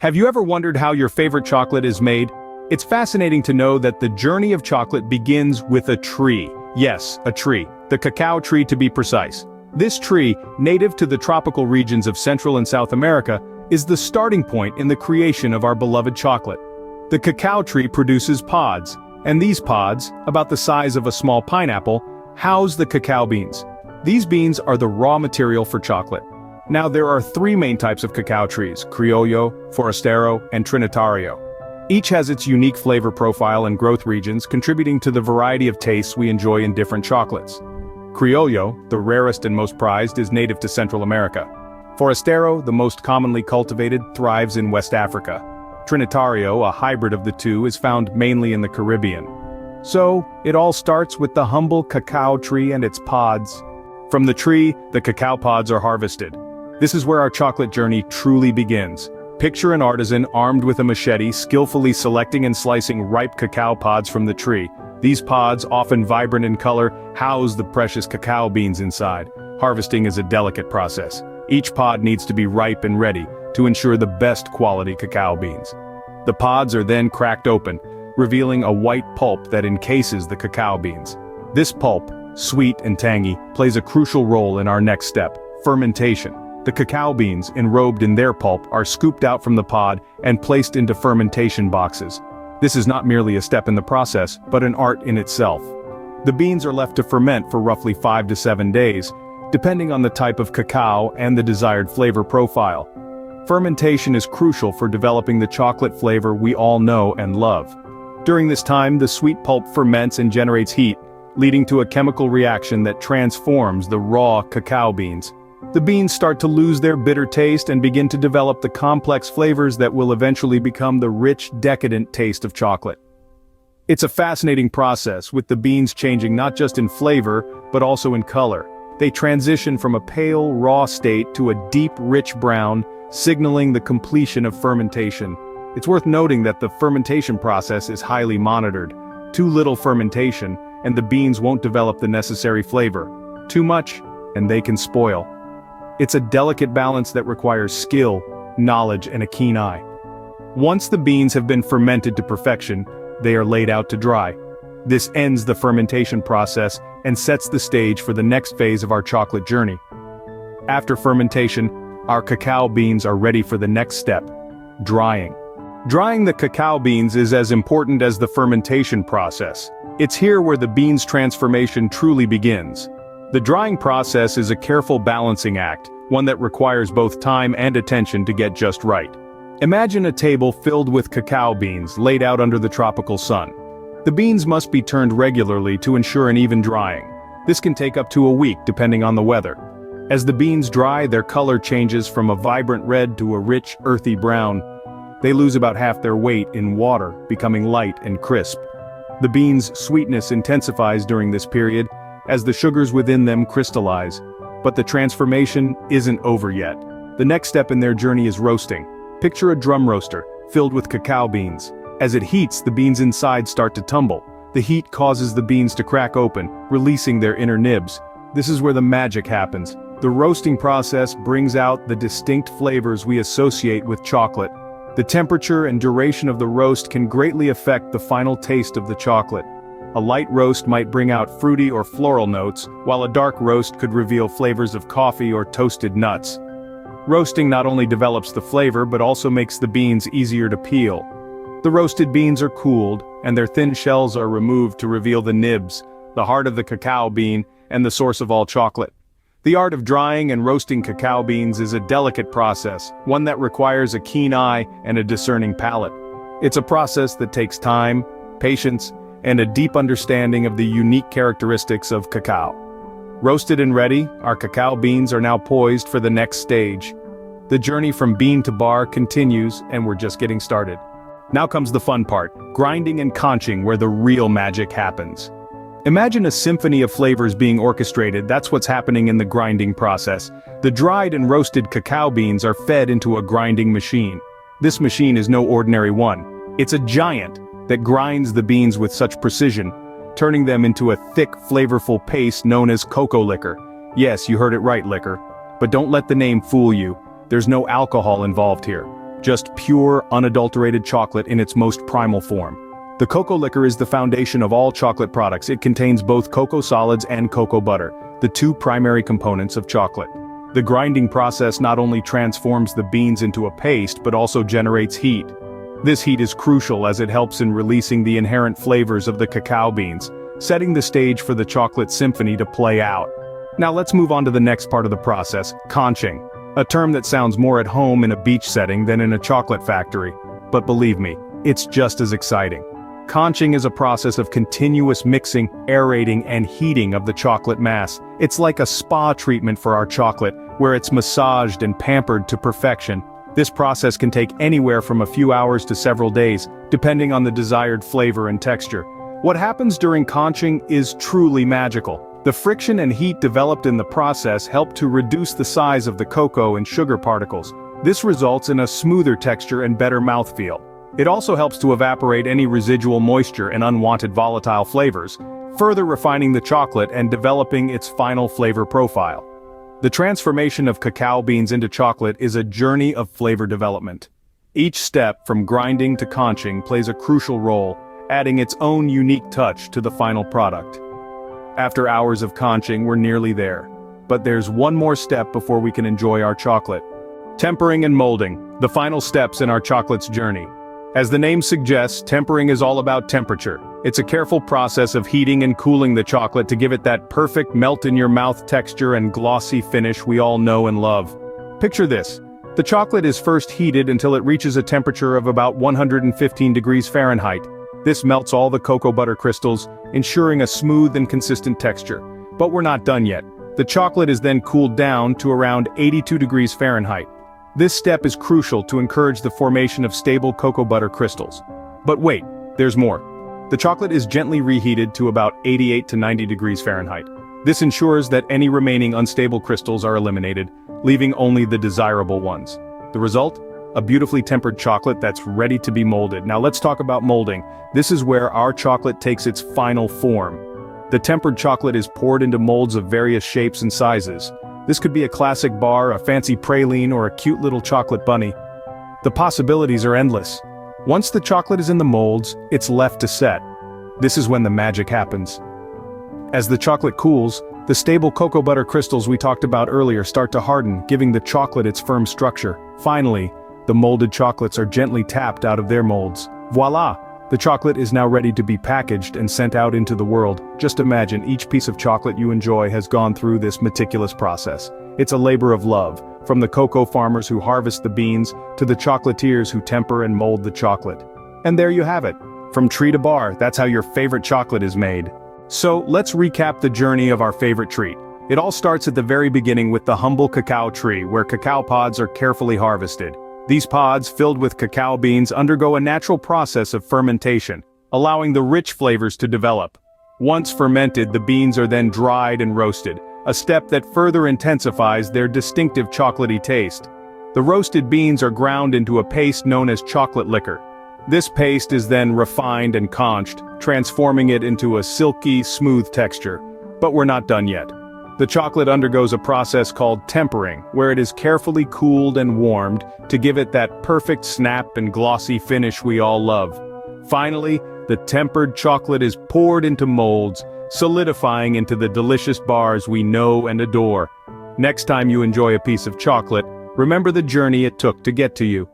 Have you ever wondered how your favorite chocolate is made? It's fascinating to know that the journey of chocolate begins with a tree. Yes, a tree. The cacao tree to be precise. This tree, native to the tropical regions of Central and South America, is the starting point in the creation of our beloved chocolate. The cacao tree produces pods, and these pods, about the size of a small pineapple, house the cacao beans. These beans are the raw material for chocolate. Now there are three main types of cacao trees: Criollo, Forastero, and Trinitario. Each has its unique flavor profile and growth regions, contributing to the variety of tastes we enjoy in different chocolates. Criollo, the rarest and most prized, is native to Central America. Forastero, the most commonly cultivated, thrives in West Africa. Trinitario, a hybrid of the two, is found mainly in the Caribbean. So, it all starts with the humble cacao tree and its pods. From the tree, the cacao pods are harvested. This is where our chocolate journey truly begins. Picture an artisan armed with a machete skillfully selecting and slicing ripe cacao pods from the tree. These pods, often vibrant in color, house the precious cacao beans inside. Harvesting is a delicate process. Each pod needs to be ripe and ready to ensure the best quality cacao beans. The pods are then cracked open, revealing a white pulp that encases the cacao beans. This pulp, sweet and tangy, plays a crucial role in our next step: fermentation. The cacao beans, enrobed in their pulp, are scooped out from the pod and placed into fermentation boxes. This is not merely a step in the process, but an art in itself. The beans are left to ferment for roughly 5 to 7 days, depending on the type of cacao and the desired flavor profile. Fermentation is crucial for developing the chocolate flavor we all know and love. During this time, the sweet pulp ferments and generates heat, leading to a chemical reaction that transforms the raw cacao beans. The beans start to lose their bitter taste and begin to develop the complex flavors that will eventually become the rich, decadent taste of chocolate. It's a fascinating process, with the beans changing not just in flavor, but also in color. They transition from a pale, raw state to a deep, rich brown, signaling the completion of fermentation. It's worth noting that the fermentation process is highly monitored. Too little fermentation, and the beans won't develop the necessary flavor. Too much, and they can spoil. It's a delicate balance that requires skill, knowledge, and a keen eye. Once the beans have been fermented to perfection, they are laid out to dry. This ends the fermentation process and sets the stage for the next phase of our chocolate journey. After fermentation, our cacao beans are ready for the next step: drying. Drying the cacao beans is as important as the fermentation process. It's here where the beans' transformation truly begins. The drying process is a careful balancing act, one that requires both time and attention to get just right. Imagine a table filled with cacao beans laid out under the tropical sun. The beans must be turned regularly to ensure an even drying. This can take up to a week depending on the weather. As the beans dry, their color changes from a vibrant red to a rich, earthy brown. They lose about half their weight in water, becoming light and crisp. The beans' sweetness intensifies during this period, as the sugars within them crystallize. But the transformation isn't over yet. The next step in their journey is roasting. Picture a drum roaster, filled with cacao beans. As it heats, the beans inside start to tumble. The heat causes the beans to crack open, releasing their inner nibs. This is where the magic happens. The roasting process brings out the distinct flavors we associate with chocolate. The temperature and duration of the roast can greatly affect the final taste of the chocolate. A light roast might bring out fruity or floral notes, while a dark roast could reveal flavors of coffee or toasted nuts. Roasting not only develops the flavor but also makes the beans easier to peel. The roasted beans are cooled, and their thin shells are removed to reveal the nibs, the heart of the cacao bean, and the source of all chocolate. The art of drying and roasting cacao beans is a delicate process, one that requires a keen eye and a discerning palate. It's a process that takes time, patience, and a deep understanding of the unique characteristics of cacao. Roasted and ready, our cacao beans are now poised for the next stage. The journey from bean to bar continues, and we're just getting started. Now comes the fun part: grinding and conching, where the real magic happens. Imagine a symphony of flavors being orchestrated. That's what's happening in the grinding process. The dried and roasted cacao beans are fed into a grinding machine. This machine is no ordinary one. It's a giant that grinds the beans with such precision, turning them into a thick, flavorful paste known as cocoa liquor. Yes, you heard it right, liquor. But don't let the name fool you. There's no alcohol involved here. just pure, unadulterated chocolate in its most primal form. The cocoa liquor is the foundation of all chocolate products. It contains both cocoa solids and cocoa butter, the two primary components of chocolate. The grinding process not only transforms the beans into a paste but also generates heat. This heat is crucial as it helps in releasing the inherent flavors of the cacao beans, setting the stage for the chocolate symphony to play out. Now let's move on to the next part of the process, conching. A term that sounds more at home in a beach setting than in a chocolate factory. But believe me, it's just as exciting. Conching is a process of continuous mixing, aerating, and heating of the chocolate mass. It's like a spa treatment for our chocolate, where it's massaged and pampered to perfection. This process can take anywhere from a few hours to several days, depending on the desired flavor and texture. What happens during conching is truly magical. The friction and heat developed in the process help to reduce the size of the cocoa and sugar particles. This results in a smoother texture and better mouthfeel. It also helps to evaporate any residual moisture and unwanted volatile flavors, further refining the chocolate and developing its final flavor profile. The transformation of cacao beans into chocolate is a journey of flavor development. Each step, from grinding to conching, plays a crucial role, adding its own unique touch to the final product. After hours of conching, we're nearly there. But there's one more step before we can enjoy our chocolate. Tempering and molding, the final steps in our chocolate's journey. As the name suggests, tempering is all about temperature. It's a careful process of heating and cooling the chocolate to give it that perfect melt-in-your-mouth texture and glossy finish we all know and love. Picture this. The chocolate is first heated until it reaches a temperature of about 115 degrees Fahrenheit. This melts all the cocoa butter crystals, ensuring a smooth and consistent texture. But we're not done yet. The chocolate is then cooled down to around 82 degrees Fahrenheit. This step is crucial to encourage the formation of stable cocoa butter crystals. But wait, there's more. The chocolate is gently reheated to about 88 to 90 degrees Fahrenheit. This ensures that any remaining unstable crystals are eliminated, leaving only the desirable ones. The result? A beautifully tempered chocolate that's ready to be molded. Now let's talk about molding. This is where our chocolate takes its final form. The tempered chocolate is poured into molds of various shapes and sizes. This could be a classic bar, a fancy praline, or a cute little chocolate bunny. The possibilities are endless. Once the chocolate is in the molds, it's left to set. This is when the magic happens. As the chocolate cools, the stable cocoa butter crystals we talked about earlier start to harden, giving the chocolate its firm structure. Finally, the molded chocolates are gently tapped out of their molds. Voila! The chocolate is now ready to be packaged and sent out into the world. Just imagine each piece of chocolate you enjoy has gone through this meticulous process. It's a labor of love, from the cocoa farmers who harvest the beans to the chocolatiers who temper and mold the chocolate. And there you have it. From tree to bar, that's how your favorite chocolate is made. So let's recap the journey of our favorite treat. It all starts at the very beginning with the humble cacao tree, where cacao pods are carefully harvested. These pods, filled with cacao beans, undergo a natural process of fermentation, allowing the rich flavors to develop. Once fermented, the beans are then dried and roasted, a step that further intensifies their distinctive chocolatey taste. The roasted beans are ground into a paste known as chocolate liquor. This paste is then refined and conched, transforming it into a silky, smooth texture. But we're not done yet. The chocolate undergoes a process called tempering, where it is carefully cooled and warmed to give it that perfect snap and glossy finish we all love. Finally, the tempered chocolate is poured into molds, solidifying into the delicious bars we know and adore. Next time you enjoy a piece of chocolate, remember the journey it took to get to you.